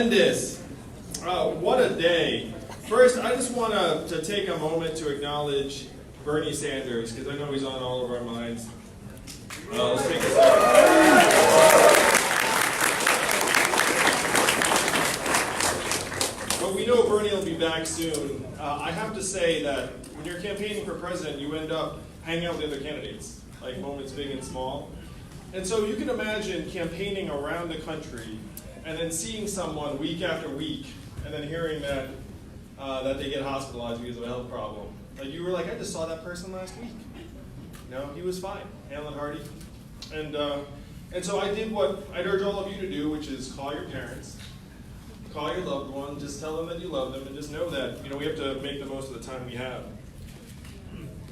Tremendous. What a day. First, I just want to take a moment to acknowledge Bernie Sanders, because I know he's on all of our minds. Let's take a second. But we know Bernie will be back soon. I have to say that when you're campaigning for president, you end up hanging out with other candidates, like moments big and small. And so you can imagine campaigning around the country and then seeing someone week after week and then hearing that they get hospitalized because of a health problem. Like you were like, I just saw that person last week. No, he was fine, hale and hearty. And so I did what I'd urge all of you to do, which is call your parents, call your loved one, just tell them that you love them, and just know that we have to make the most of the time we have.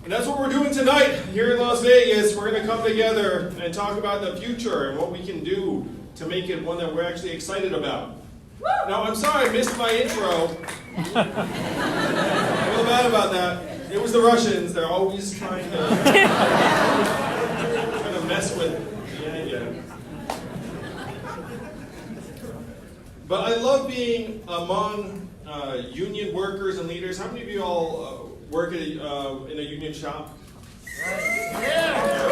And that's what we're doing tonight here in Las Vegas. We're going to come together and talk about the future and what we can do to make it one that we're actually excited about. Now, I'm sorry I missed my intro. I feel bad about that. It was the Russians. They're always trying to mess with the yanggang. But I love being among union workers and leaders. How many of you all work at in a union shop? Yeah.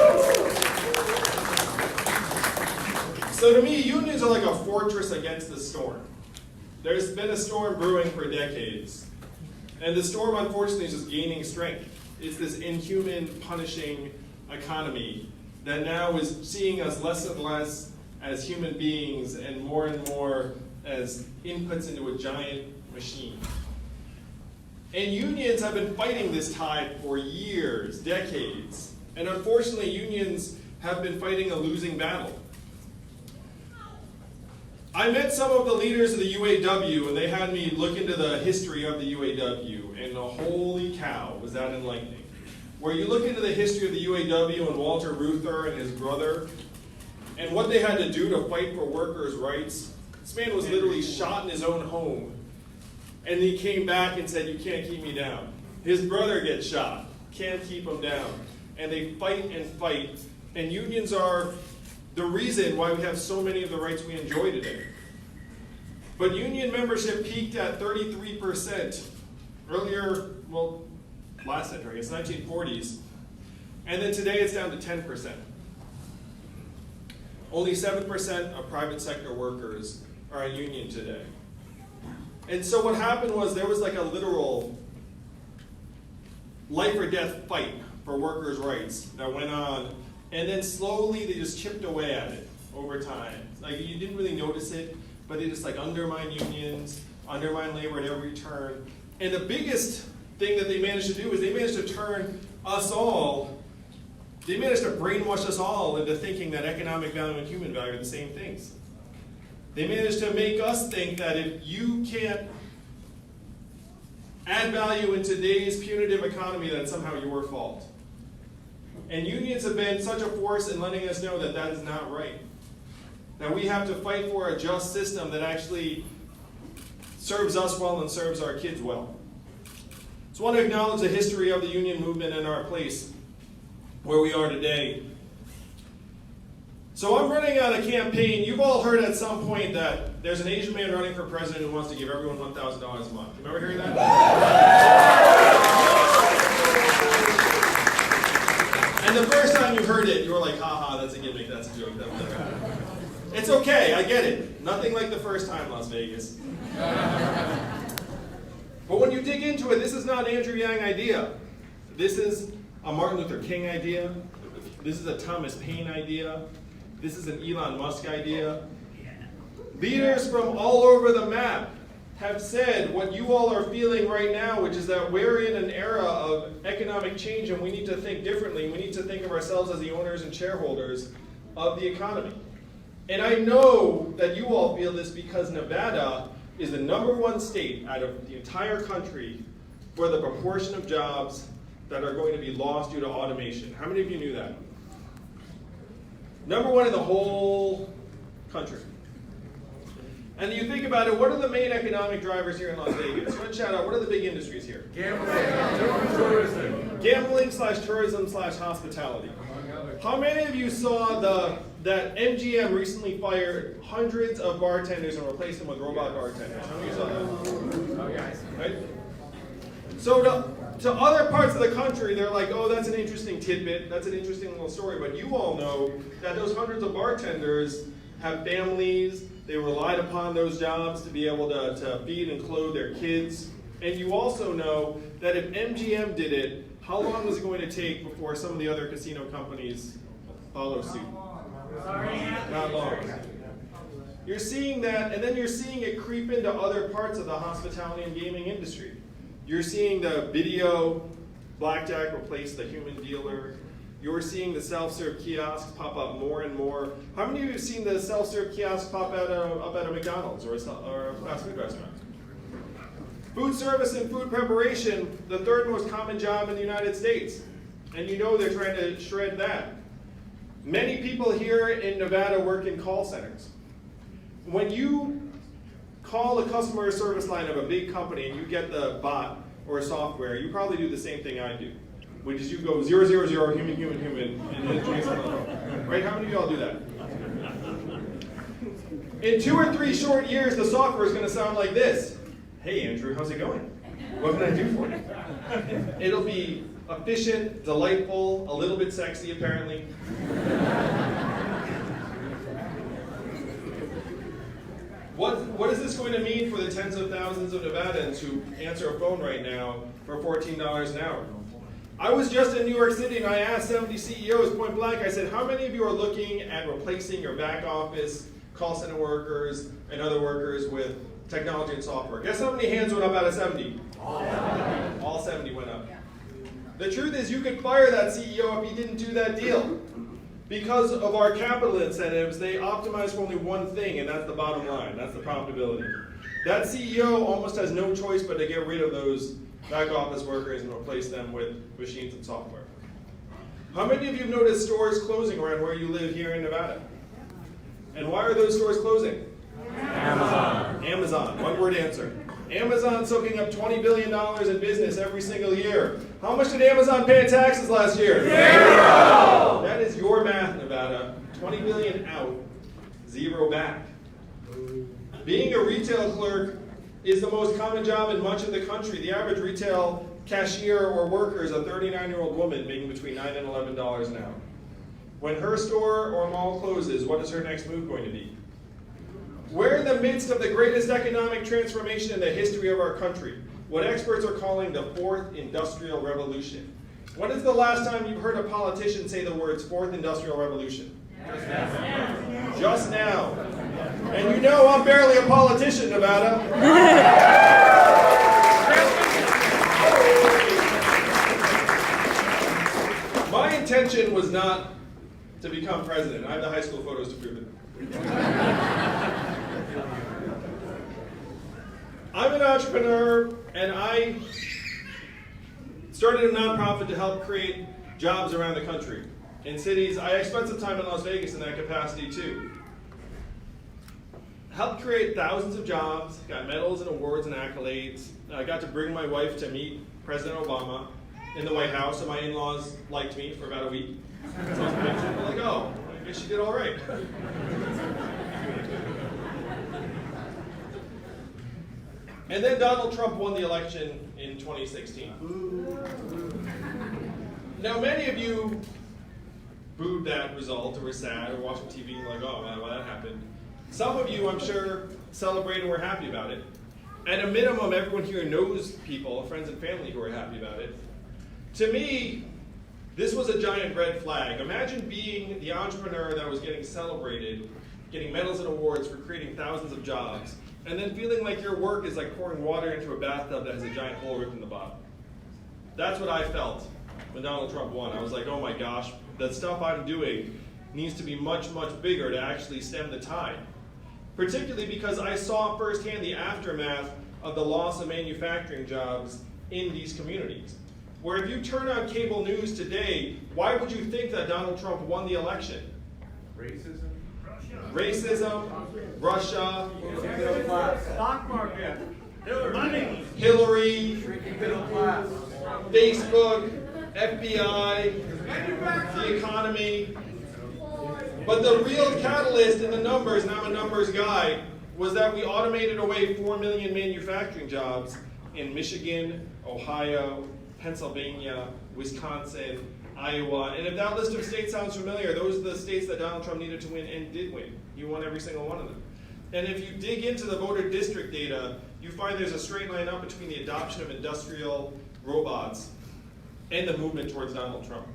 So to me, unions are like a fortress against the storm. There's been a storm brewing for decades. And the storm, unfortunately, is just gaining strength. It's this inhuman, punishing economy that now is seeing us less and less as human beings and more as inputs into a giant machine. And unions have been fighting this tide for years, decades. And unfortunately, unions have been fighting a losing battle. I met some of the leaders of the UAW, and they had me look into the history of the UAW, and holy cow, was that enlightening. Where you look into the history of the UAW and Walter Reuther and his brother, and what they had to do to fight for workers' rights. This man was literally shot in his own home, and he came back and said, "You can't keep me down." His brother gets shot, can't keep him down. And they fight and fight, and unions are the reason why we have so many of the rights we enjoy today. But union membership peaked at 33% earlier, well, last century, it's 1940s. And then today it's down to 10%. Only 7% of private sector workers are in union today. And so what happened was there was like a literal life or death fight for workers' rights that went on. And then slowly they just chipped away at it over time. Like you didn't really notice it, but they just like undermine unions, undermine labor at every turn. And the biggest thing that they managed to do is they managed to turn us all, they managed to brainwash us all into thinking that economic value and human value are the same things. They managed to make us think that if you can't add value in today's punitive economy, that's somehow your fault. And unions have been such a force in letting us know that that is not right. That we have to fight for a just system that actually serves us well and serves our kids well. So I want to acknowledge the history of the union movement and our place where we are today. So I'm running on a campaign. You've all heard at some point that there's an Asian man running for president who wants to give everyone $1,000 a month. Remember hearing that? And the first time you heard it, you were like, haha, that's a gimmick, that's a joke. It's okay, I get it. Nothing like the first time, Las Vegas. But when you dig into it, this is not an Andrew Yang idea. This is a Martin Luther King idea. This is a Thomas Paine idea. This is an Elon Musk idea. Leaders from all over the map have said what you all are feeling right now, which is that we're in an era of economic change and we need to think differently. We need to think of ourselves as the owners and shareholders of the economy. And I know that you all feel this because Nevada is the #1 state out of the entire country for the proportion of jobs that are going to be lost due to automation. How many of you knew that? #1 in the whole country. And you think about it, what are the main economic drivers here in Las Vegas? One shout out, what are the big industries here? Gambling/tourism/hospitality. How many of you saw the that MGM recently fired hundreds of bartenders and replaced them with robot bartenders. How many of you saw that? Oh, yeah, I see. Right? So to other parts of the country, they're like, oh, that's an interesting tidbit, that's an interesting little story, but you all know that those hundreds of bartenders have families, they relied upon those jobs to be able to feed and clothe their kids. And you also know that if MGM did it, how long was it going to take before some of the other casino companies follow suit? Not long. You're seeing that, and then you're seeing it creep into other parts of the hospitality and gaming industry. You're seeing the video blackjack replace the human dealer. You're seeing the self-serve kiosks pop up more and more. How many of you have seen the self-serve kiosks pop up at a McDonald's or a fast food restaurant? Food service and food preparation, the third most common job in the United States. And you know they're trying to shred that. Many people here in Nevada work in call centers. When you call a customer service line of a big company and you get the bot or software, you probably do the same thing I do, which is you go 000, human, and then trace on the phone. Right? How many of y'all do that? In 2 or 3 short years, the software is going to sound like this. Hey, Andrew, how's it going? What can I do for you? It'll be efficient, delightful, a little bit sexy, apparently. What is this going to mean for the tens of thousands of Nevadans who answer a phone right now for $14 an hour? I was just in New York City and I asked 70 CEOs point blank, I said, how many of you are looking at replacing your back office, call center workers, and other workers with technology and software? Guess how many hands went up out of 70? All 70 went up. The truth is you could fire that CEO if he didn't do that deal. Because of our capital incentives, they optimize for only one thing, and that's the bottom line. That's the profitability. That CEO almost has no choice but to get rid of those back office workers and replace them with machines and software. How many of you have noticed stores closing around where you live here in Nevada? And why are those stores closing? Amazon. Amazon. One word answer. Amazon soaking up $20 billion in business every single year. How much did Amazon pay in taxes last year? 0! That is your math, Nevada. 20 billion out, 0 back. Being a retail clerk is the most common job in much of the country. The average retail cashier or worker is a 39-year-old woman making between $9 and $11 an hour. When her store or mall closes, what is her next move going to be? We're in the midst of the greatest economic transformation in the history of our country, what experts are calling the 4th Industrial Revolution. When is the last time you've heard a politician say the words 4th Industrial Revolution? Just now. And you know I'm barely a politician, Nevada. My intention was not to become president. I have the high school photos to prove it. I'm an entrepreneur, and I started a nonprofit to help create jobs around the country. In cities, I spent some time in Las Vegas in that capacity too. Helped create thousands of jobs, got medals and awards and accolades. I got to bring my wife to meet President Obama in the White House, and my in-laws liked me for about a week. So I'm like, oh, I guess she did all right. And then Donald Trump won the election in 2016. Now, many of you booed that result or were sad or watching TV and like, oh, man, why that happened. Some of you, I'm sure, celebrated and were happy about it. At a minimum, everyone here knows people, friends and family who are happy about it. To me, this was a giant red flag. Imagine being the entrepreneur that was getting celebrated, getting medals and awards for creating thousands of jobs, and then feeling like your work is like pouring water into a bathtub that has a giant hole ripped in the bottom. That's what I felt when Donald Trump won. I was like, oh my gosh, the stuff I'm doing needs to be much, much bigger to actually stem the tide. Particularly because I saw firsthand the aftermath of the loss of manufacturing jobs in these communities. Where if you turn on cable news today, why would you think that Donald Trump won the election? Racism, Russia, Stock market, Hillary, Facebook, FBI, the economy. But the real catalyst in the numbers, and I'm a numbers guy, was that we automated away 4 million manufacturing jobs in Michigan, Ohio, Pennsylvania, Wisconsin, Iowa. And if that list of states sounds familiar, those are the states that Donald Trump needed to win and did win. He won every single one of them. And if you dig into the voter district data, you find there's a straight line up between the adoption of industrial robots and the movement towards Donald Trump.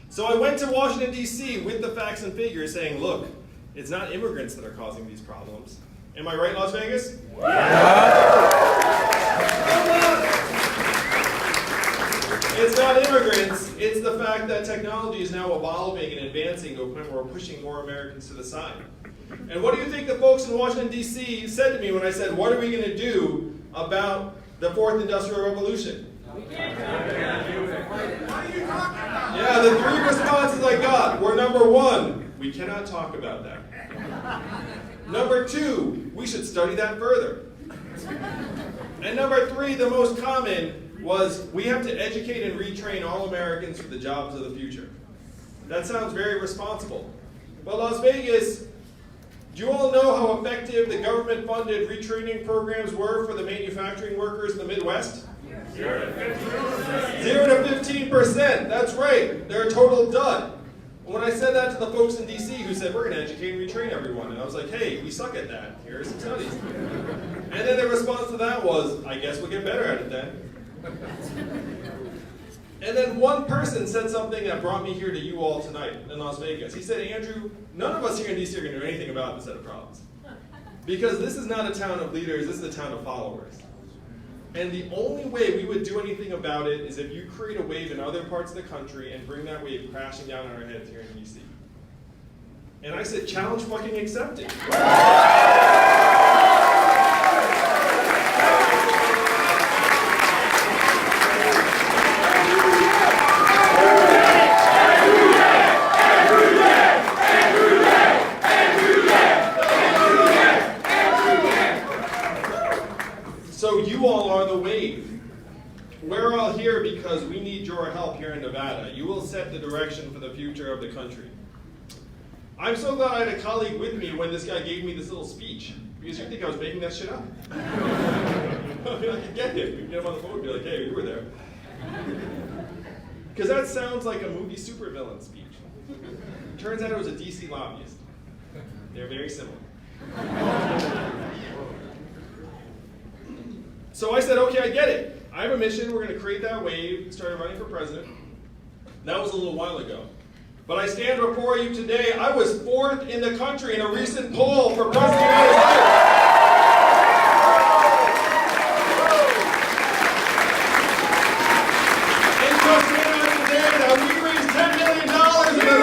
So I went to Washington, D.C. with the facts and figures saying, look, it's not immigrants that are causing these problems. Am I right, Las Vegas? It's not immigrants, it's the fact that technology is now evolving and advancing to a point where we're pushing more Americans to the side. And what do you think the folks in Washington, D.C. said to me when I said, what are we going to do about the fourth industrial revolution? Yeah, the three responses I got were, number one, we cannot talk about that. Number two, we should study that further. And number three, the most common, was we have to educate and retrain all Americans for the jobs of the future. That sounds very responsible. But Las Vegas, do you all know how effective the government-funded retraining programs were for the manufacturing workers in the Midwest? 0 to 15%. That's right. They're a total dud. When I said that to the folks in D.C. who said, we're going to educate and retrain everyone, and I was like, hey, we suck at that. Here are some studies. And then the response to that was, I guess we'll get better at it then. And then one person said something that brought me here to you all tonight in Las Vegas. He said, Andrew, none of us here in D.C. are going to do anything about this set of problems. Because this is not a town of leaders, this is a town of followers. And the only way we would do anything about it is if you create a wave in other parts of the country and bring that wave crashing down on our heads here in D.C. And I said, challenge fucking accepted. So you all are the wave. We're all here because we need your help here in Nevada. You will set the direction for the future of the country. I'm so glad I had a colleague with me when this guy gave me this little speech, because you'd think I was making that shit up. I mean, I could get him. We could get him on the phone and be like, hey, you were there. Because that sounds like a movie supervillain speech. Turns out it was a DC lobbyist. They're very similar. So I said, okay, I get it. I have a mission. We're going to create that wave. Started running for president. That was a little while ago. But I stand before you today. I was 4th in the country in a recent poll for president of the United States. And just came out today that we raised $10 million in the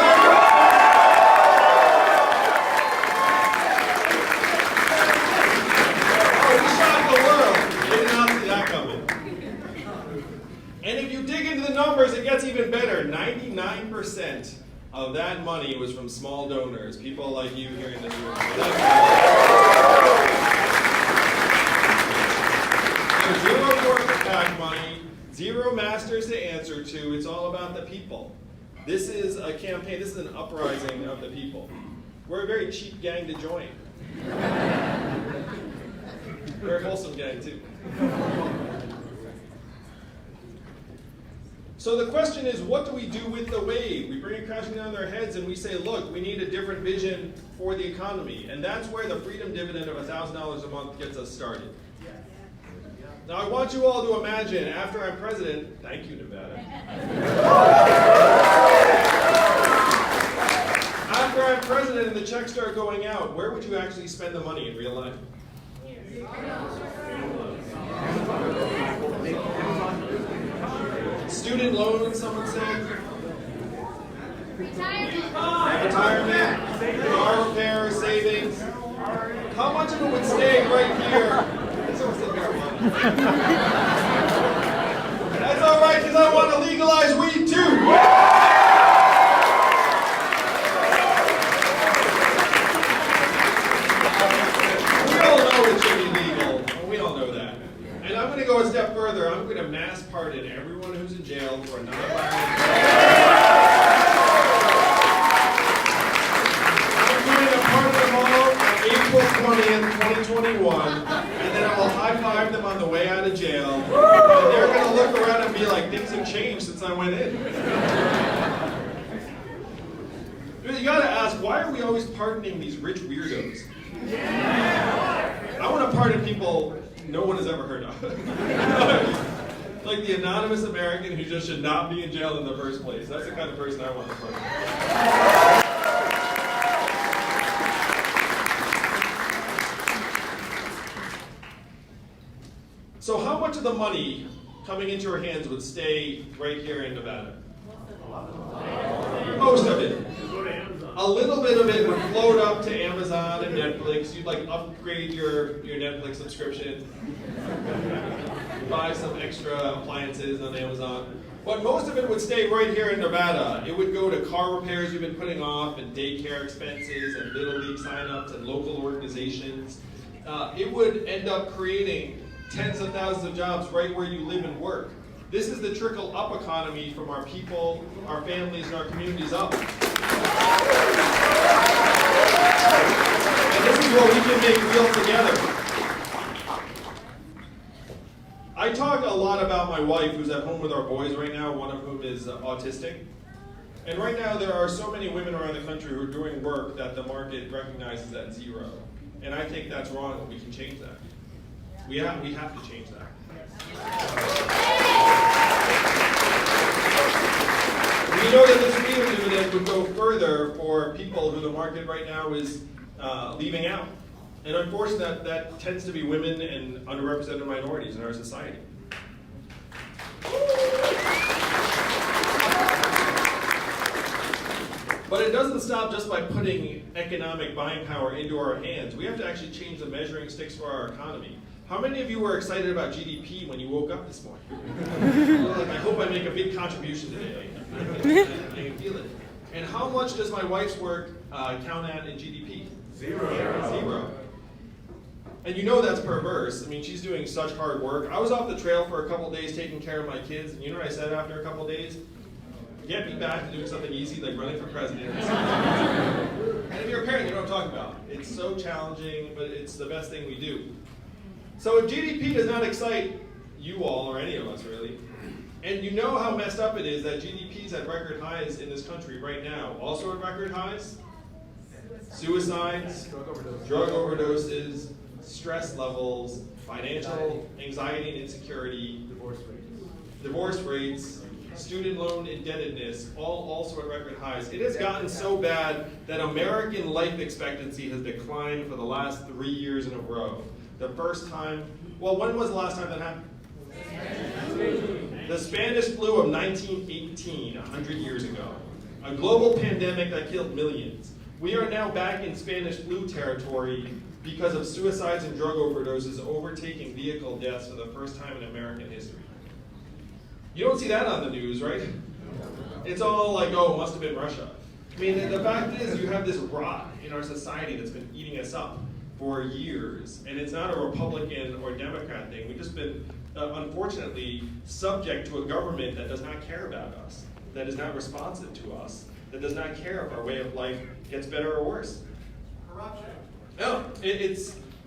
And if you dig into the numbers, it gets even better. 99% of that money was from small donors, people like you here in this room. There's zero corporate PAC money, zero masters to answer to. It's all about the people. This is a campaign, this is an uprising of the people. We're a very cheap gang to join. We're a wholesome gang, too. So the question is, what do we do with the wave? We bring it crashing down their heads and we say, look, we need a different vision for the economy. And that's where the freedom dividend of $1,000 a month gets us started. Now I want you all to imagine, after I'm president, thank you, Nevada. After I'm president and the checks start going out, where would you actually spend the money in real life? Student loans, someone said. Retirement, car repair, savings. How much of it would stay right here? Someone said marijuana. That's all right, because I want to legalize weed too. We all know it should be legal. We all know that. And I'm going to go a step further. I'm going to mass pardon everyone who's in jail for nonviolent. 20th, 2021, and then I will high-five them on the way out of jail, and they're going to look around and be like, things have changed since I went in. You got to ask, why are we always pardoning these rich weirdos? I want to pardon people no one has ever heard of. Like the anonymous American who just should not be in jail in the first place. That's the kind of person I want to pardon. So how much of the money coming into your hands would stay right here in Nevada? Most of it. A little bit of it would float up to Amazon and Netflix. You'd like upgrade your Netflix subscription. Buy some extra appliances on Amazon. But most of it would stay right here in Nevada. It would go to car repairs you've been putting off, and daycare expenses, and Little League signups, and local organizations. It would end up creating tens of thousands of jobs right where you live and work. This is the trickle-up economy from our people, our families, and our communities up. And this is what we can make real together. I talk a lot about my wife who's at home with our boys right now, one of whom is autistic. And right now there are so many women around the country who are doing work that the market recognizes at zero. And I think that's wrong, and we can change that. We have to change that. We know that this freedom dividend would go further for people who the market right now is leaving out. And unfortunately, that tends to be women and underrepresented minorities in our society. But it doesn't stop just by putting economic buying power into our hands. We have to actually change the measuring sticks for our economy. How many of you were excited about GDP when you woke up this morning? Like, I hope I make a big contribution today. I can feel it. And how much does my wife's work count at in GDP? Zero. And you know that's perverse. I mean, she's doing such hard work. I was off the trail for a couple days taking care of my kids, and you know what I said after a couple days? Get me back to doing something easy like running for president. And if you're a parent, you know what I'm talking about. It's so challenging, but it's the best thing we do. So if GDP does not excite you all, or any of us really, and you know how messed up it is that GDP's at record highs in this country right now, also at record highs, suicides, drug overdoses, stress levels, financial anxiety and insecurity, divorce rates, student loan indebtedness, all also at record highs. It has gotten so bad that American life expectancy has declined for the last 3 years in a row. The first time, well, when was the last time that happened? The Spanish flu of 1918, 100 years ago. A global pandemic that killed millions. We are now back in Spanish flu territory because of suicides and drug overdoses overtaking vehicle deaths for the first time in American history. You don't see that on the news, right? It's all like, oh, it must have been Russia. I mean, the fact is you have this rot in our society that's been eating us up for years, and it's not a Republican or Democrat thing. We've just been, unfortunately, subject to a government that does not care about us, that is not responsive to us, that does not care if our way of life gets better or worse. Corruption. No,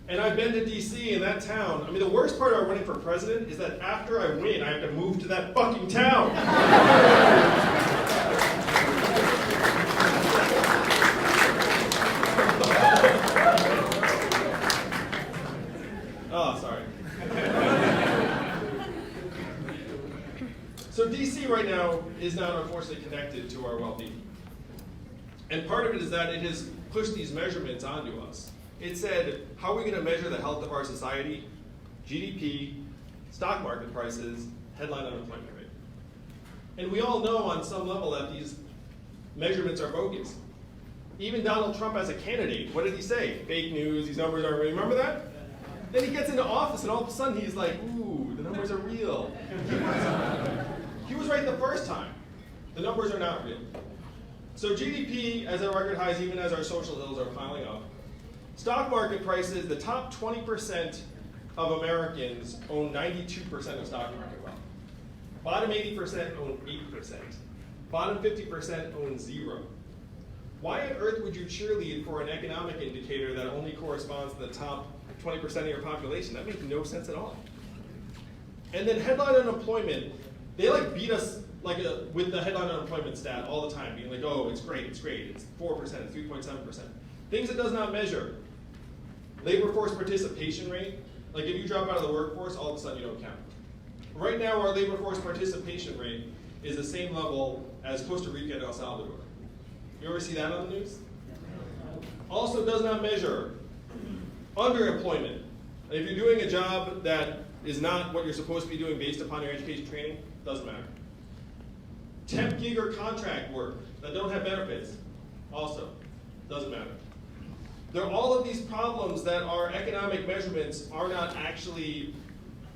and I've been to DC, in that town. I mean, the worst part about running for president is that after I win, I have to move to that fucking town. Oh, sorry. So DC right now is not unfortunately connected to our well-being. And part of it is that it has pushed these measurements onto us. It said, how are we going to measure the health of our society? GDP, stock market prices, headline unemployment rate. And we all know on some level that these measurements are bogus. Even Donald Trump as a candidate, what did he say? Fake news, these numbers aren't real. Remember that? Then he gets into office and all of a sudden he's like, ooh, the numbers are real. He was right the first time. The numbers are not real. So GDP as at record highs, even as our social ills are piling up. Stock market prices, the top 20% of Americans own 92% of stock market wealth. Bottom 80% own 8%. Bottom 50% own 0. Why on earth would you cheerlead for an economic indicator that only corresponds to the top 20% of your population? That makes no sense at all. And then headline unemployment, they like beat us with the headline unemployment stat all the time, being like, oh, it's great, it's 4%, it's 3.7%. Things it does not measure. Labor force participation rate, like if you drop out of the workforce, all of a sudden you don't count. Right now, our labor force participation rate is the same level as Costa Rica and El Salvador. You ever see that on the news? Also does not measure underemployment. If you're doing a job that is not what you're supposed to be doing based upon your education training, doesn't matter. Temp gig or contract work that don't have benefits, also doesn't matter. There are all of these problems that our economic measurements are not actually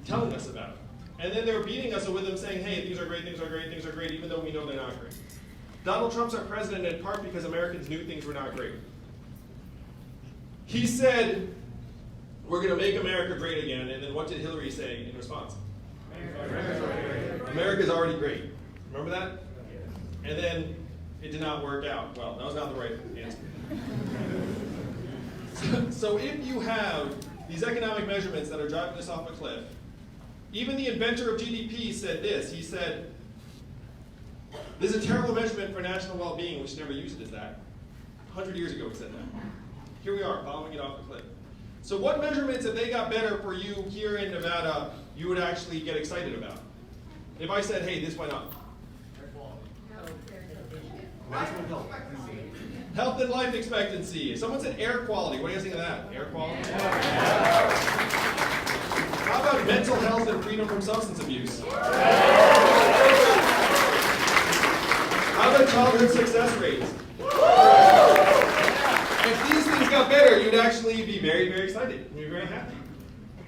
telling us about. And then they're beating us with them saying, hey, things are great, things are great, things are great, even though we know they're not great. Donald Trump's our president in part because Americans knew things were not great. He said, we're going to make America great again, and then what did Hillary say in response? America's already great. Remember that? And then it did not work out. Well, that was not the right answer. So if you have these economic measurements that are driving us off a cliff, even the inventor of GDP said this. He said, this is a terrible measurement for national well-being. We should never use it as that. 100 years ago he said that. Here we are, following it off the cliff. So what measurements, if they got better for you here in Nevada, you would actually get excited about? If I said, hey, this went up. Health and life expectancy. Someone said air quality. What do you guys think of that? Air quality? How about mental health and freedom from substance abuse? How about childhood success rates? If these things got better, you'd actually be very, very excited. You'd be very happy.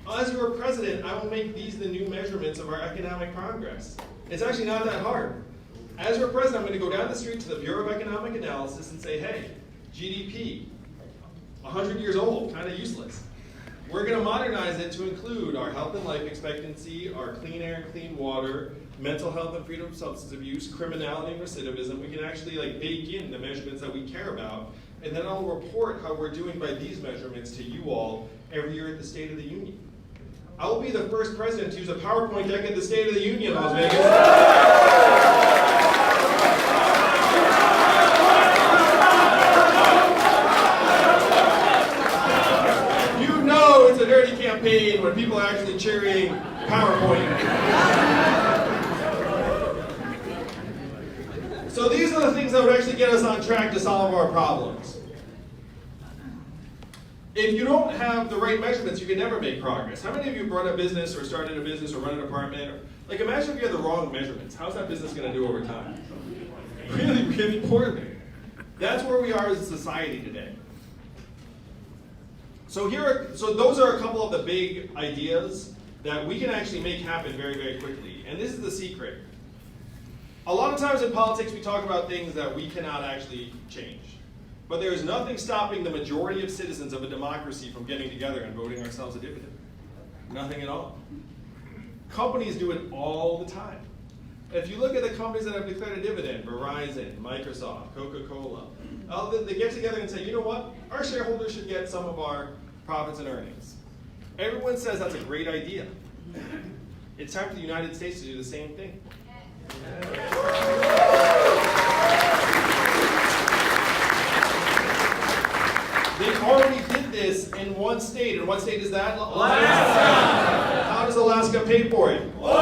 As your president, I will make these the new measurements of our economic progress. It's actually not that hard. As your president, I'm going to go down the street to the Bureau of Economic Analysis and say, hey, GDP, 100 years old, kind of useless. We're going to modernize it to include our health and life expectancy, our clean air and clean water, mental health and freedom from substance abuse, criminality and recidivism. We can actually bake in the measurements that we care about, and then I'll report how we're doing by these measurements to you all every year at the State of the Union. I will be the first president to use a PowerPoint deck at the State of the Union, Las Vegas. It's a dirty campaign when people are actually cheering PowerPoint. So these are the things that would actually get us on track to solve our problems. If you don't have the right measurements, you can never make progress. How many of you run a business or started a business or run an apartment? Imagine if you had the wrong measurements. How's that business going to do over time? Really, really poorly. That's where we are as a society today. So those are a couple of the big ideas that we can actually make happen very, very quickly. And this is the secret. A lot of times in politics we talk about things that we cannot actually change. But there is nothing stopping the majority of citizens of a democracy from getting together and voting ourselves a dividend. Nothing at all. Companies do it all the time. If you look at the companies that have declared a dividend, Verizon, Microsoft, Coca-Cola, they get together and say, you know what? Our shareholders should get some of our profits and earnings. Everyone says that's a great idea. It's time for the United States to do the same thing. They already did this in one state. And what state is that? Alaska. How does Alaska pay for it? Oil.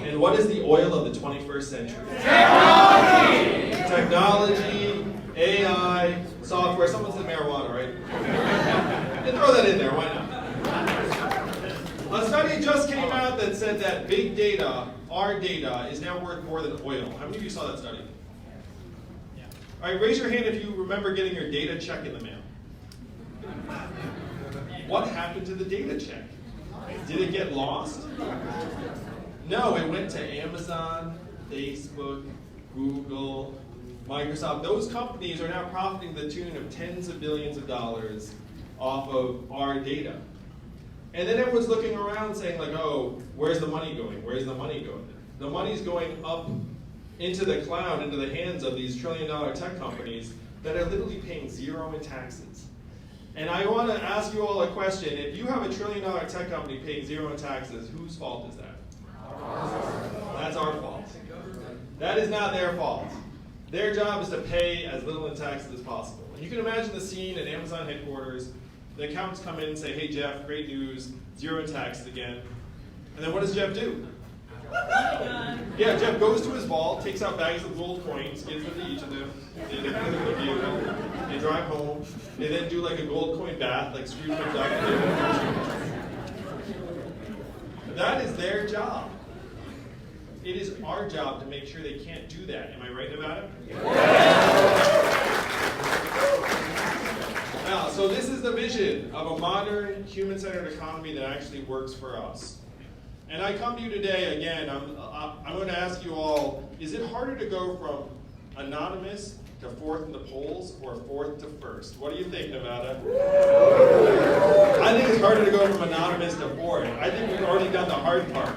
And what is the oil of the 21st century? Technology. Technology, AI, software. Someone said marijuana, right? And throw that in there, why not? A study just came out that said that big data, our data, is now worth more than oil. How many of you saw that study? All right, raise your hand if you remember getting your data check in the mail. What happened to the data check? Did it get lost? No, it went to Amazon, Facebook, Google, Microsoft. Those companies are now profiting to the tune of tens of billions of dollars off of our data. And then everyone's looking around saying oh, where's the money going? Where's the money going? The money's going up into the cloud, into the hands of these trillion-dollar tech companies that are literally paying zero in taxes. And I want to ask you all a question. If you have $1 trillion tech company paying zero in taxes, whose fault is that? That's our fault. That is not their fault. Their job is to pay as little in taxes as possible. And you can imagine the scene at Amazon headquarters. The accountants come in and say, hey Jeff, great news, zero in taxes again. And then what does Jeff do? Yeah, Jeff goes to his vault, takes out bags of gold coins, gives them to each of them. They put them in the vehicle. They drive home. They then do like a gold coin bath, like Scrooge McDuck. That is their job. It is our job to make sure they can't do that. Am I right about it? Now, so this is the vision of a modern, human-centered economy that actually works for us. And I come to you today, again, I'm going to ask you all, is it harder to go from anonymous to fourth in the polls or fourth to first? What do you think, Nevada? I think it's harder to go from anonymous to fourth. I think we've already done the hard part.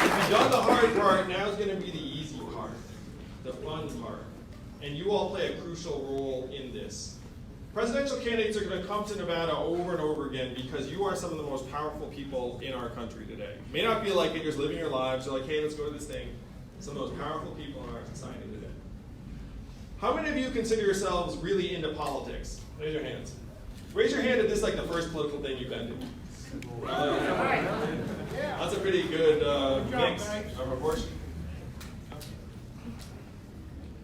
We've done the hard part, now it's going to be the easy part, the fun part. And you all play a crucial role in this. Presidential candidates are going to come to Nevada over and over again because you are some of the most powerful people in our country today. You may not feel like it, you're just living your lives, you're like, hey, let's go to this thing. Some of the most powerful people in our society today. How many of you consider yourselves really into politics? Raise your hands. Raise your hand if this is like the first political thing you've been to. That's a pretty good mix of proportion.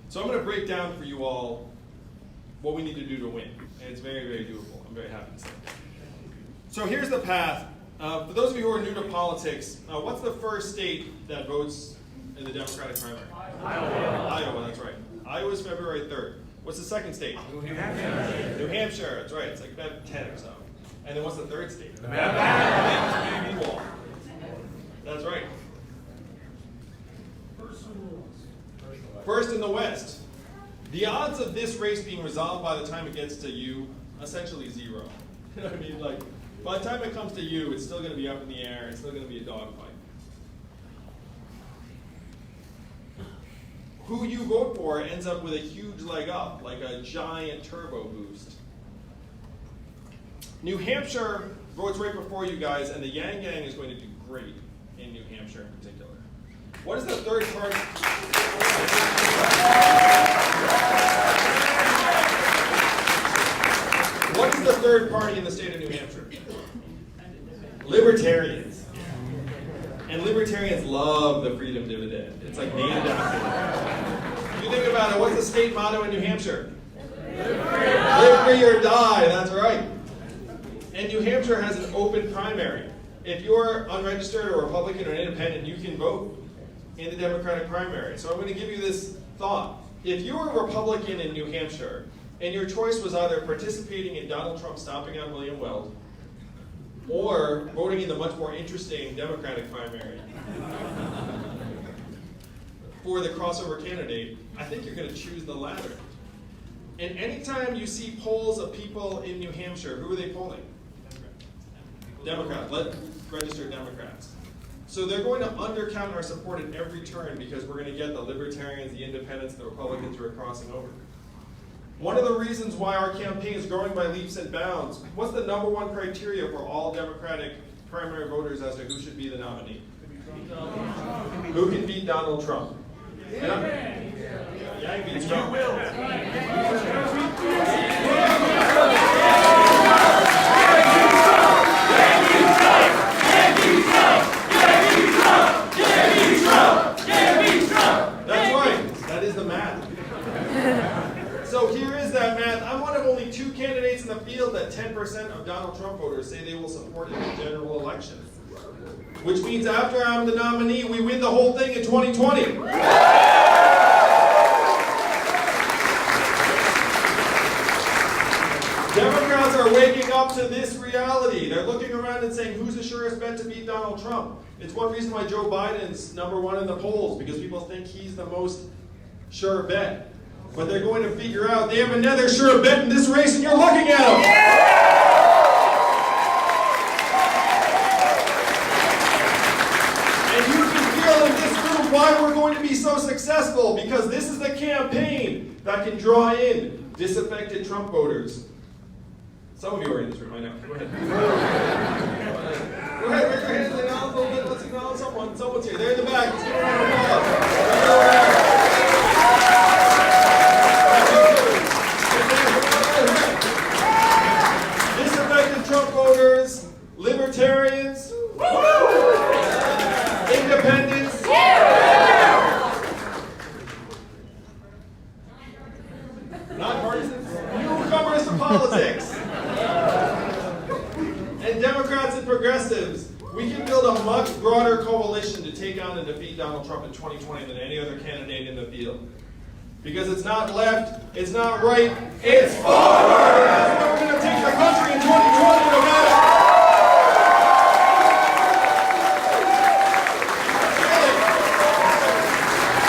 So I'm going to break down for you all what we need to do to win. And it's very, very doable. I'm very happy to say. So here's the path. For those of you who are new to politics, what's the first state that votes in the Democratic primary? Iowa, that's right. Iowa's February 3rd. What's the second state? New Hampshire. New Hampshire, that's right. It's like about 10 or so. And then what's the third state? Nevada. That's right. First in the West. The odds of this race being resolved by the time it gets to you, essentially zero. You know what I mean? Like, by the time it comes to you, it's still going to be up in the air. It's still going to be a dogfight. Who you vote for ends up with a huge leg up, like a giant turbo boost. New Hampshire votes right before you guys, and the Yanggang is going to do great in New Hampshire in particular. What is the third party? What is the third party in the state of New Hampshire? Libertarians. And libertarians love the freedom dividend. It's like named after them. If you think about it, what's the state motto in New Hampshire? Live free or die, that's right. And New Hampshire has an open primary. If you're unregistered or Republican or independent, you can vote in the Democratic primary. So I'm going to give you this thought. If you were a Republican in New Hampshire, and your choice was either participating in Donald Trump stomping on William Weld, or voting in the much more interesting Democratic primary for the crossover candidate, I think you're going to choose the latter. And anytime you see polls of people in New Hampshire, who are they polling? Democrats, registered Democrats. So they're going to undercount our support at every turn because we're going to get the libertarians, the independents, the Republicans who are crossing over. One of the reasons why our campaign is growing by leaps and bounds, what's the #1 criteria for all Democratic primary voters as to who should be the nominee? Who can beat Donald Trump? Yang beats Trump. That's right. That is the math. So here is that math. I'm one of only 2 candidates in the field that 10% of Donald Trump voters say they will support in the general election. Which means after I'm the nominee, we win the whole thing in 2020. Democrats are waking up to this reality. They're looking around and saying, who's the surest bet to beat Donald Trump? It's one reason why Joe Biden's #1 in the polls, because people think he's the most sure bet. But they're going to figure out they have another sure bet in this race, and you're looking at them. why we're going to be so successful, because this is the campaign that can draw in disaffected Trump voters. Some of you are in this room, I know. Go ahead. Go ahead, raise your hands and acknowledge a little bit. Let's acknowledge someone. Someone's here. They're in the back. Let's give them a round of applause. Disaffected Trump voters, libertarians, independents, nonpartisans, newcomers to politics, and Democrats and progressives. We can build a much broader coalition to take on and defeat Donald Trump in 2020 than any other candidate in the field. Because it's not left, it's not right, it's forward! That's where we're going to take the country in 2020, no matter.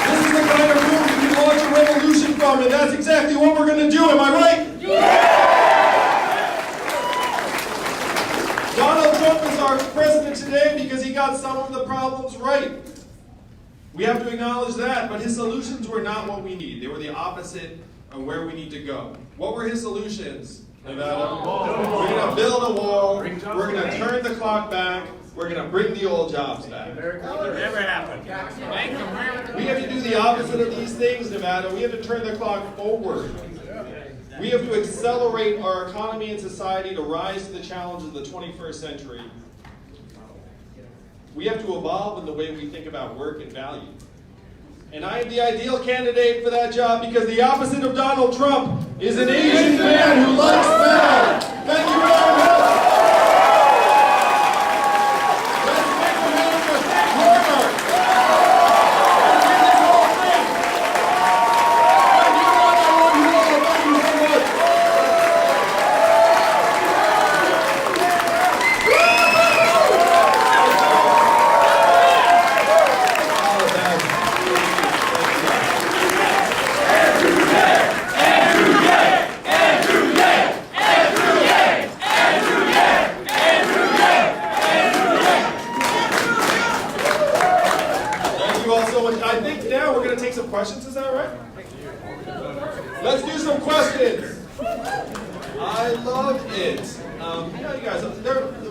This is the kind of room you can launch a revolution from, and that's exactly what we're going to do, am I right? Donald Trump is our president today because he got some of the problems right. We have to acknowledge that, but his solutions were not what we need. They were the opposite of where we need to go. What were his solutions, Nevada? We're going to build a wall, we're going to turn the clock back, we're going to bring the old jobs back. Never happened. We have to do the opposite of these things, Nevada. We have to turn the clock forward. We have to accelerate our economy and society to rise to the challenges of the 21st century. We have to evolve in the way we think about work and value. And I am the ideal candidate for that job because the opposite of Donald Trump is an Asian man who likes math. Thank you very much. Let's make America think harder. Let's get this whole thing. Thank you, everyone. I love you all. Thank you so much. I think now we're going to take some questions, is that right? Let's do some questions. I love it. You know, you guys,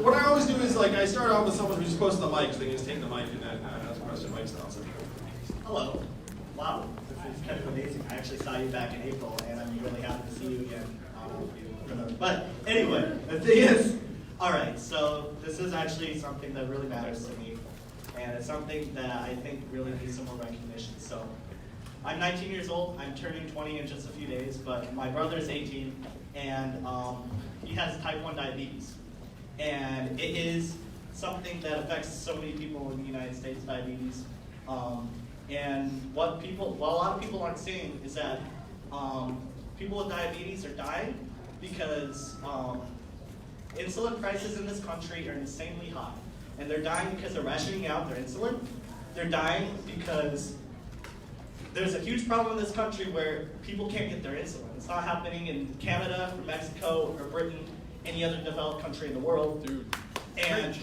what I always do is like I start off with someone who's close to the mic, so they can just take the mic and then ask a question. Mike's not so. Hello. Wow, this is kind of amazing. I actually saw you back in April, and I'm really happy to see you again. But anyway, the thing is, all right, so this is actually something that really matters to me. And it's something that I think really needs some more recognition. So I'm 19 years old. I'm turning 20 in just a few days, but my brother's 18, and he has type 1 diabetes. And it is something that affects so many people in the United States, diabetes. And what a lot of people aren't seeing is that people with diabetes are dying because insulin prices in this country are insanely high. And they're dying because they're rationing out their insulin. They're dying because there's a huge problem in this country where people can't get their insulin. It's not happening in Canada, or Mexico, or Britain, any other developed country in the world. Dude. And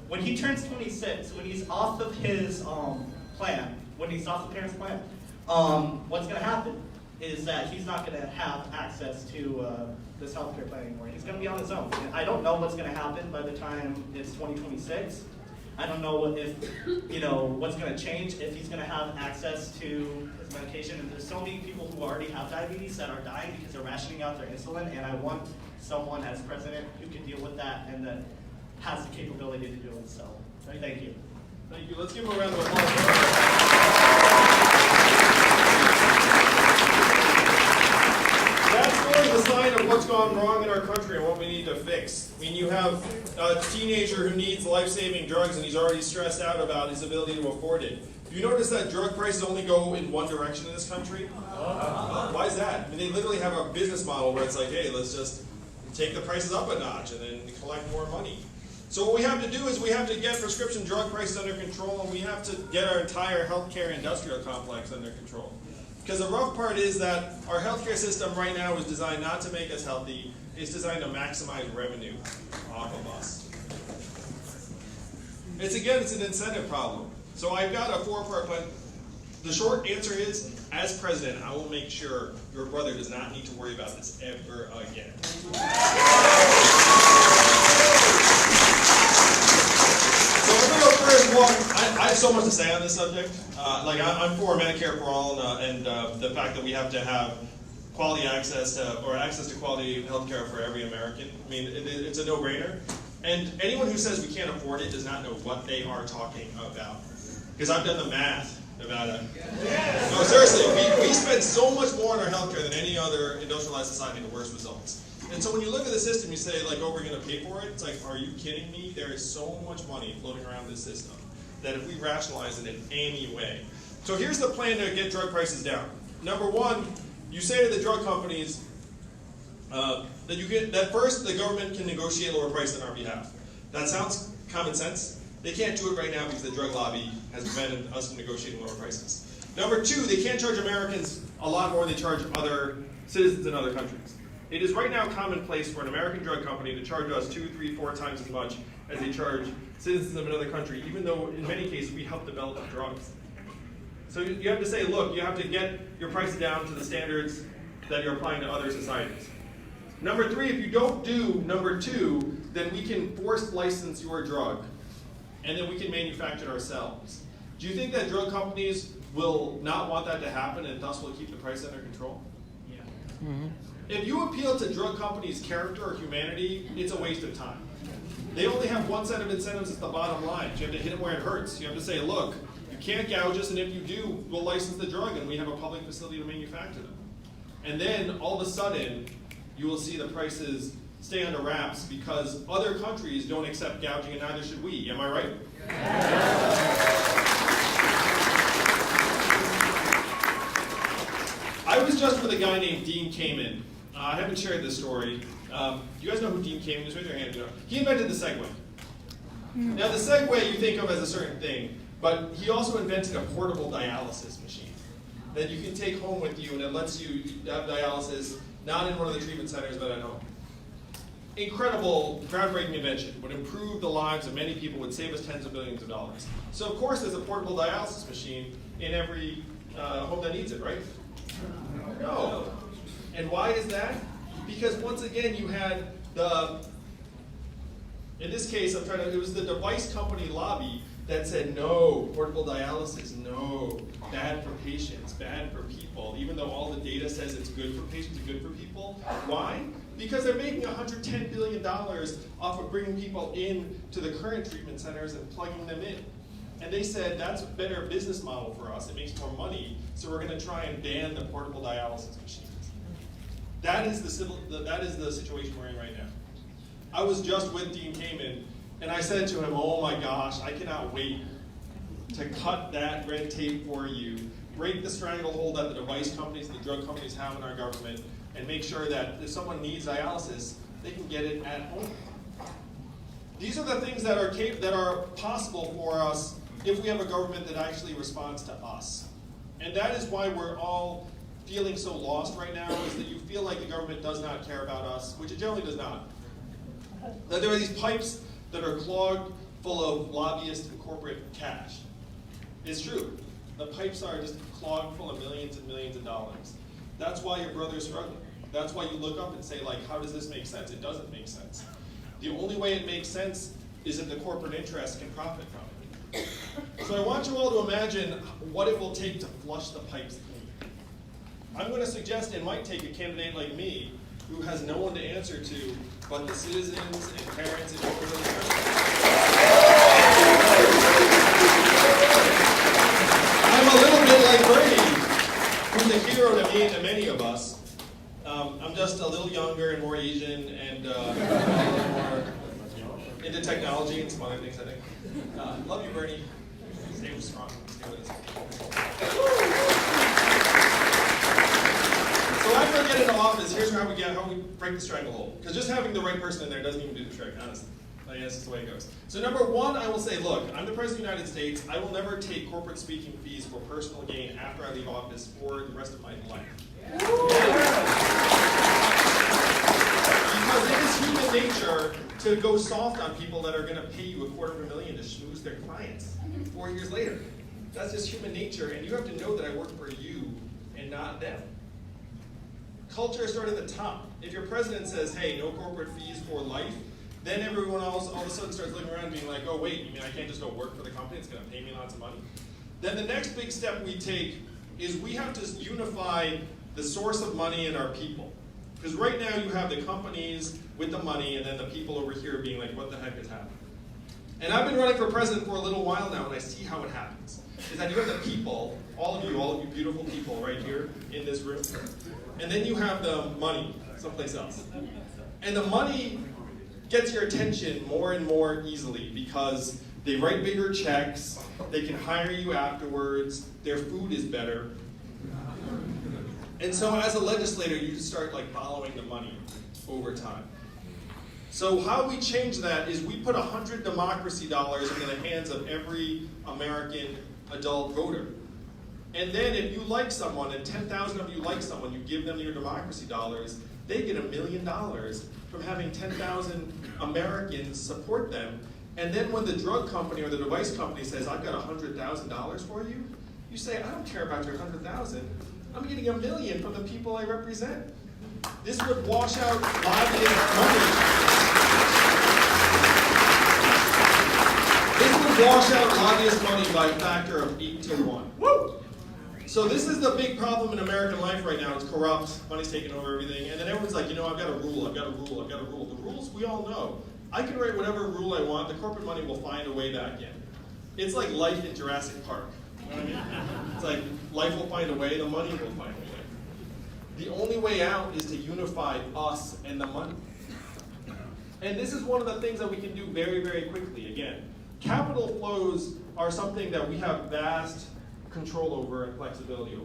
when he turns 26, when he's off of his plan, when he's off the parents' plan, what's going to happen is that he's not going to have access to this healthcare plan anymore. He's going to be on his own. And I don't know what's going to happen by the time it's 2026. I don't know what's going to change, if he's going to have access to his medication. And there's so many people who already have diabetes that are dying because they're rationing out their insulin, and I want someone as president who can deal with that and that has the capability to do it. So, thank you. Thank you. Let's give him a round of applause. That's really the sign of what's gone wrong in our country and what we need to fix. I mean, you have a teenager who needs life-saving drugs and he's already stressed out about his ability to afford it. Do you notice that drug prices only go in one direction in this country? Why is that? I mean, they literally have a business model where it's like, hey, let's just take the prices up a notch and then collect more money. So what we have to do is we have to get prescription drug prices under control, and we have to get our entire healthcare industrial complex under control. Because the rough part is that our healthcare system right now is designed not to make us healthy, it's designed to maximize revenue off of us. It's an incentive problem. So I've got a 4-part plan. The short answer is, as president, I will make sure your brother does not need to worry about this ever again. So let me go first. I have so much to say on this subject. I'm for Medicare for all and the fact that we have to have quality access to, or access to quality health care for every American. I mean, it's a no-brainer. And anyone who says we can't afford it does not know what they are talking about. Because I've done the math about it. No, seriously, we spend so much more on our healthcare than any other industrialized society, the worst results. And so when you look at the system, you say, like, oh, we're going to pay for it? It's like, are you kidding me? There is so much money floating around this system that if we rationalize it in any way. So here's the plan to get drug prices down. Number one, you say to the drug companies that first the government can negotiate lower price on our behalf. That sounds common sense. They can't do it right now because the drug lobby has prevented us from negotiating lower prices. Number two, they can't charge Americans a lot more than they charge other citizens in other countries. It is right now commonplace for an American drug company to charge us 2, 3, 4 times as much as they charge citizens of another country, even though in many cases we help develop the drugs. So you have to say, look, you have to get your prices down to the standards that you're applying to other societies. Number three, if you don't do number two, then we can force license your drug, and then we can manufacture it ourselves. Do you think that drug companies will not want that to happen and thus will keep the price under control? Yeah. Mm-hmm. If you appeal to drug companies' character or humanity, it's a waste of time. They only have one set of incentives at the bottom line. You have to hit it where it hurts. You have to say, look, you can't gouge us, and if you do, we'll license the drug and we have a public facility to manufacture them. And then all of a sudden, you will see the prices stay under wraps because other countries don't accept gouging and neither should we. Am I right? I was just with a guy named Dean Kamen. I haven't shared this story. Do you guys know who Dean Kamen is? Raise your hand. He invented the Segway. Now the Segway you think of as a certain thing, but he also invented a portable dialysis machine that you can take home with you and it lets you have dialysis not in one of the treatment centers but at home. Incredible, groundbreaking invention. Would improve the lives of many people, would save us tens of billions of dollars. So of course there's a portable dialysis machine in every home that needs it, right? No. And why is that? Because once again you had in this case it was the device company lobby that said no, portable dialysis, no, bad for patients, bad for people, even though all the data says it's good for patients and good for people. Why? Because they're making $110 billion off of bringing people in to the current treatment centers and plugging them in. And they said, that's a better business model for us, it makes more money, so we're going to try and ban the portable dialysis machines. That is the situation we're in right now. I was just with Dean Kamen, and I said to him, oh my gosh, I cannot wait to cut that red tape for you, break the stranglehold that the device companies, the drug companies have in our government, and make sure that if someone needs dialysis, they can get it at home. These are the things that are possible for us if we have a government that actually responds to us. And that is why we're all feeling so lost right now, is that you feel like the government does not care about us, which it generally does not. That there are these pipes that are clogged full of lobbyist and corporate cash. It's true. The pipes are just clogged full of millions and millions of dollars. That's why your brother is struggling. That's why you look up and say, like, how does this make sense? It doesn't make sense. The only way it makes sense is if the corporate interests can profit from it. So I want you all to imagine what it will take to flush the pipes clean. I'm going to suggest it might take a candidate like me who has no one to answer to but the citizens and parents and children of the country. I'm a little bit like Bernie, who's a hero to me and to many of us. I'm just a little younger and more Asian and a little more into technology and some other things, I think. Love you, Bernie. Stay strong. Stay with us. So after I get into office, here's how we break the stranglehold. Because just having the right person in there doesn't even do the trick, honestly. Like, that's just the way it goes. So number one, I will say, look, I'm the President of the United States. I will never take corporate speaking fees for personal gain after I leave office for the rest of my life. Because it is human human nature to go soft on people that are going to pay you $250,000 to schmooze their clients 4 years later. That's just human nature, and you have to know that I work for you and not them. Culture starts at the top. If your president says, hey, no corporate fees for life, then everyone else all of a sudden starts looking around and being like, oh wait, you mean I can't just go work for the company? It's going to pay me lots of money. Then the next big step we take is we have to unify the source of money and our people. Because right now you have the companies with the money and then the people over here being like, what the heck is happening? And I've been running for president for a little while now, and I see how it happens. Is that you have the people, all of you beautiful people right here in this room, and then you have the money someplace else. And the money gets your attention more and more easily because they write bigger checks, they can hire you afterwards, their food is better. And so as a legislator, you just start like following the money over time. So how we change that is we put 100 democracy dollars into the hands of every American adult voter. And then if you like someone, and 10,000 of you like someone, you give them your democracy dollars, they get $1 million from having 10,000 Americans support them. And then when the drug company or the device company says, I've got $100,000 for you, you say, I don't care about your 100,000. I'm getting $1 million from the people I represent. This would wash out lobbyist money. This would wash out lobbyist money by a factor of 8 to 1. Woo! So this is the big problem in American life right now. It's corrupt, money's taking over everything, and then everyone's like, you know, I've got a rule, I've got a rule, I've got a rule. The rules we all know. I can write whatever rule I want, the corporate money will find a way back in. It's like life in Jurassic Park. You know what I mean? It's like life will find a way, the money will find a way. The only way out is to unify us and the money. And this is one of the things that we can do very, very quickly. Again, capital flows are something that we have vast control over and flexibility over.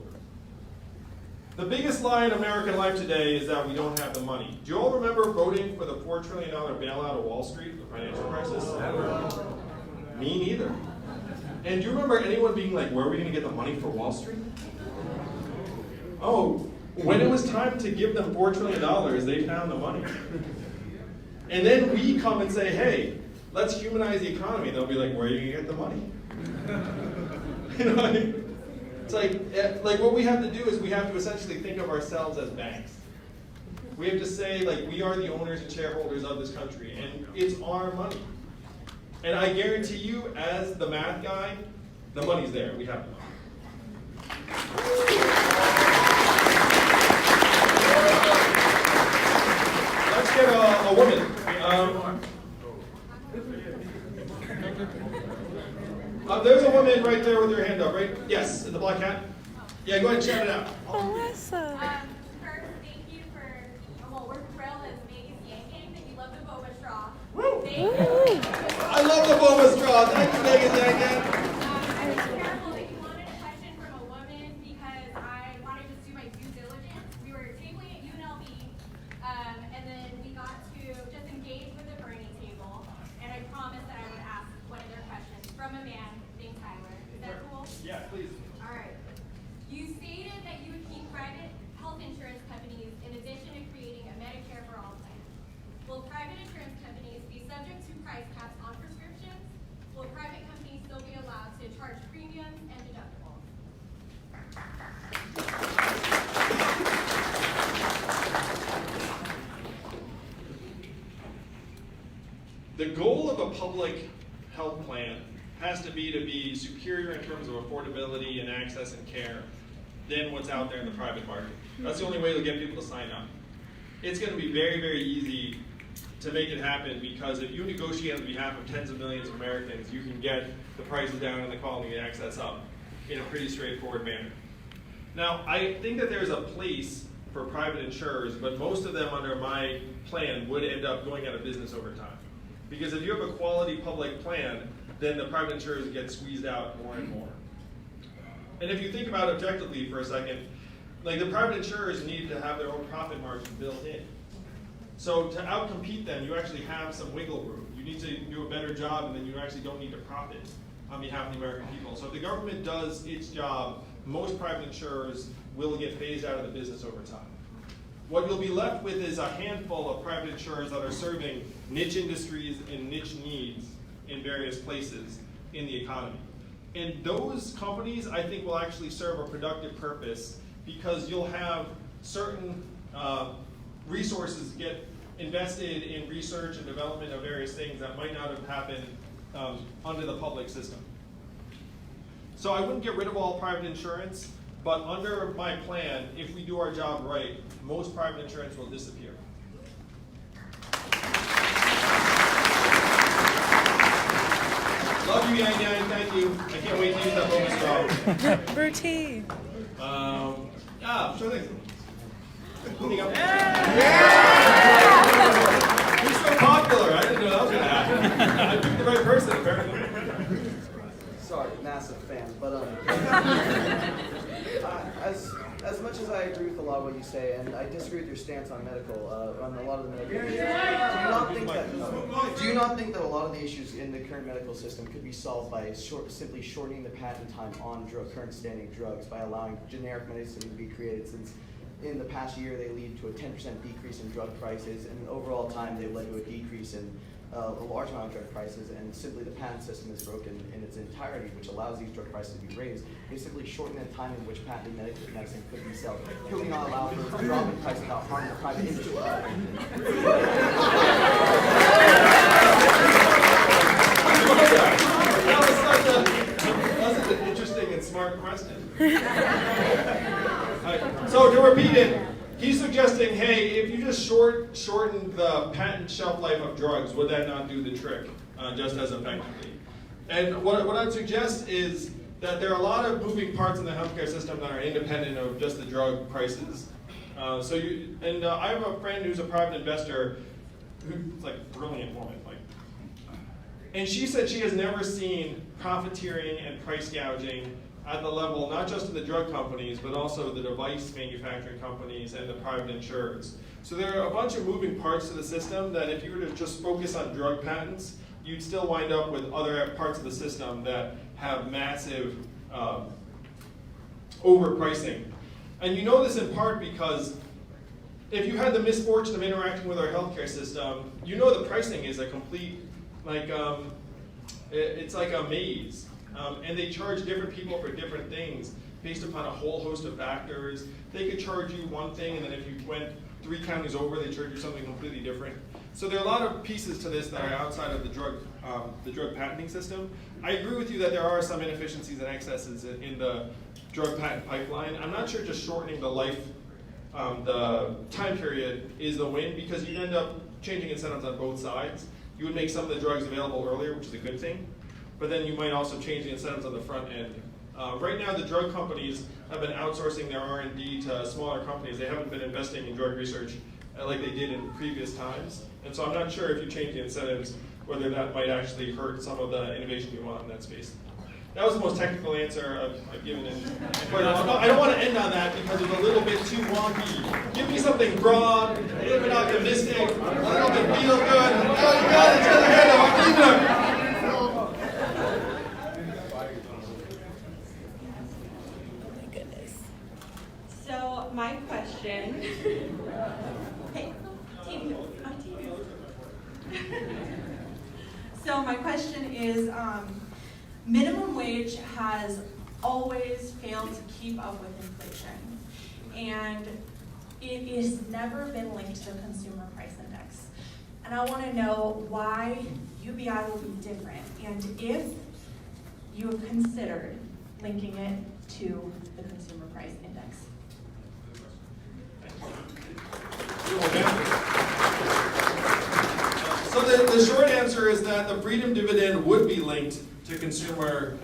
The biggest lie in American life today is that we don't have the money. Do you all remember voting for the $4 trillion bailout of Wall Street, the financial crisis? Me neither. And do you remember anyone being like, where are we going to get the money for Wall Street? Oh, when it was time to give them $4 trillion, they found the money. And then we come and say, hey, let's humanize the economy. They'll be like, where are you going to get the money? You know what I mean? It's like what we have to do is we have to essentially think of ourselves as banks. We have to say, like, we are the owners and shareholders of this country, and it's our money. And I guarantee you, as the math guy, the money's there. We have the money. Let's get a woman. There's a woman right there with her hand up, right? Yes, in the black hat. Yeah, go ahead and shout it out. Melissa. First, thank you for, well, we're thrilled as Vegas Yanggang that you love the boba straw. Woo! Thank you. I love the boba straw. Thank you, Vegas Yanggang. I was careful that you wanted a question from a woman because I wanted to do my due diligence. We were tabling at UNLV, and then we got to just engage with the Bernie table, and I promised that I would ask one of their questions from a man named Tyler. Is that cool? Yeah, please. All right. You stated that you would keep private health insurance companies in addition to creating a Medicare for all plan. Will private insurance companies be subject to price caps on prescriptions? Will private companies still be allowed to charge premiums and deductibles? The goal of a public health plan has to be superior in terms of affordability and access and care than what's out there in the private market. That's the only way to get people to sign up. It's going to be very, very easy to make it happen because if you negotiate on behalf of tens of millions of Americans, you can get the prices down and the quality and access up in a pretty straightforward manner. Now, I think that there's a place for private insurers, but most of them under my plan would end up going out of business over time. Because if you have a quality public plan, then the private insurers get squeezed out more and more. And if you think about it objectively for a second, like the private insurers need to have their own profit margin built in. So to outcompete them, you actually have some wiggle room. You need to do a better job, and then you actually don't need to profit on behalf of the American people. So if the government does its job, most private insurers will get phased out of the business over time. what you'll be left with is a handful of private insurers that are serving niche industries and niche needs in various places in the economy. And those companies, I think, will actually serve a productive purpose because you'll have certain resources get invested in research and development of various things that might not have happened under the public system. So I wouldn't get rid of all private insurance, but under my plan, if we do our job right, most private insurance will disappear. Love you, Yang, thank you. I can't wait to use that bonus job. Routine. Yeah, sure thing. Moving up. He's so popular. I didn't know that was going to happen. I picked the right person, apparently. Sorry, massive fan, but as much as I agree with a lot of what you say, and I disagree with your stance on medical, on a lot of the medical issues, do you not think that a lot of the issues in the current medical system could be solved by simply shortening the patent time on current standing drugs by allowing generic medicine to be created, since in the past year they lead to a 10% decrease in drug prices, and overall time they've led to a decrease in a large amount of drug prices, and simply the patent system is broken in its entirety, which allows these drug prices to be raised. They simply shorten the time in which patented medicine could be sold. Could we not allow for a drop in price without harming the private industry? That's an interesting and smart question. So to repeat it, he's suggesting, hey, if you just shorten the patent shelf life of drugs, would that not do the trick just as effectively? And what I'd suggest is that there are a lot of moving parts in the healthcare system that are independent of just the drug prices. I have a friend who's a private investor who's like a brilliant woman, and she said she has never seen profiteering and price gouging at the level not just of the drug companies, but also the device manufacturing companies and the private insurers. So there are a bunch of moving parts to the system that if you were to just focus on drug patents, you'd still wind up with other parts of the system that have massive overpricing. And you know this in part because if you had the misfortune of interacting with our healthcare system, you know the pricing is a complete, it's like a maze. And they charge different people for different things based upon a whole host of factors. They could charge you one thing, and then if you went 3 counties over, they charge you something completely different. So there are a lot of pieces to this that are outside of the drug patenting system. I agree with you that there are some inefficiencies and excesses in the drug patent pipeline. I'm not sure just shortening the time period is the win, because you'd end up changing incentives on both sides. You would make some of the drugs available earlier, which is a good thing, but then you might also change the incentives on the front end. Right now, the drug companies have been outsourcing their R&D to smaller companies. They haven't been investing in drug research like they did in previous times. And so I'm not sure if you change the incentives, whether that might actually hurt some of the innovation you want in that space. That was the most technical answer I've given in quite a while. I don't want to end on that because it's a little bit too wonky. Give me something broad, a little bit optimistic, a little bit feel good. Oh, you got it, turn the hand up, I believe it. So my question, hey, TV, on TV. So my question is, minimum wage has always failed to keep up with inflation, and it has never been linked to the Consumer Price Index. And I want to know why UBI will be different, and if you have considered linking it to the Consumer Price Index. So the short answer is that the freedom dividend would be linked to consumer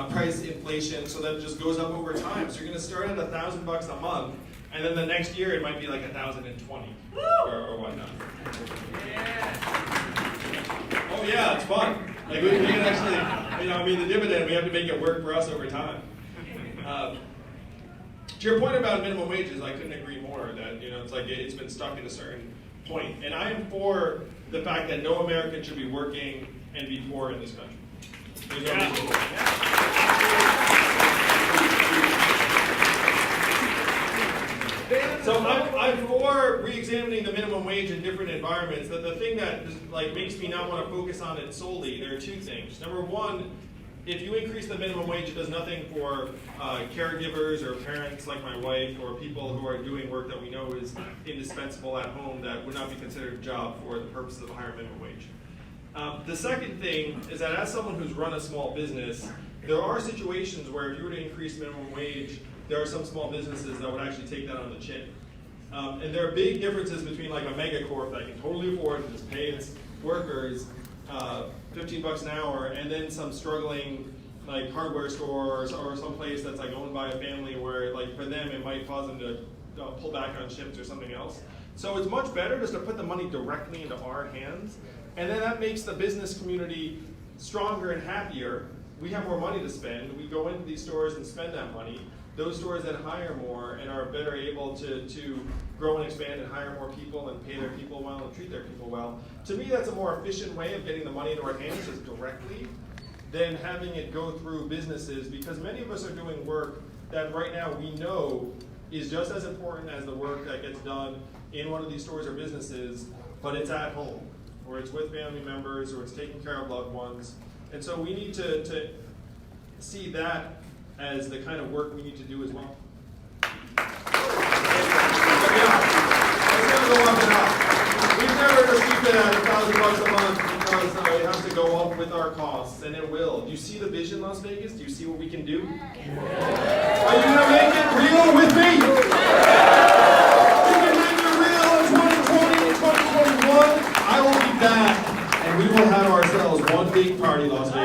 price inflation, so that it just goes up over time. So you're going to start at $1,000 a month, and then the next year it might be like 1,020 or whatnot. Yeah. Oh yeah, it's fun. Like we can actually, the dividend, we have to make it work for us over time. To your point about minimum wages, I couldn't agree more. That it's like it's been stuck at a certain point, and I am for the fact that no American should be working and be poor in this country. There's no reason for it. So But for re-examining the minimum wage in different environments, the thing that like makes me not want to focus on it solely, there are two things. Number one, if you increase the minimum wage, it does nothing for caregivers or parents like my wife or people who are doing work that we know is indispensable at home that would not be considered a job for the purposes of a higher minimum wage. The second thing is that as someone who's run a small business, there are situations where if you were to increase minimum wage, there are some small businesses that would actually take that on the chin. And there are big differences between like a megacorp that can totally afford to just pay its workers $15 an hour, and then some struggling like hardware stores or some place that's like owned by a family where like for them it might cause them to pull back on shifts or something else. So it's much better just to put the money directly into our hands, and then that makes the business community stronger and happier. We have more money to spend. We go into these stores and spend that money. Those stores then hire more and are better able to grow and expand and hire more people and pay their people well and treat their people well. To me, that's a more efficient way of getting the money into our hands just directly than having it go through businesses, because many of us are doing work that right now we know is just as important as the work that gets done in one of these stores or businesses, but it's at home, or it's with family members, or it's taking care of loved ones. And so we need to see that as the kind of work we need to do as well. It's going to go up and up. We've never just keep it at $1,000 a month because it has to go up with our costs, and it will. Do you see the vision, Las Vegas? Do you see what we can do? Are you going to make it real with me? You can make it real in 2020, 2021. I will be back, and we will have ourselves one big party, Las Vegas.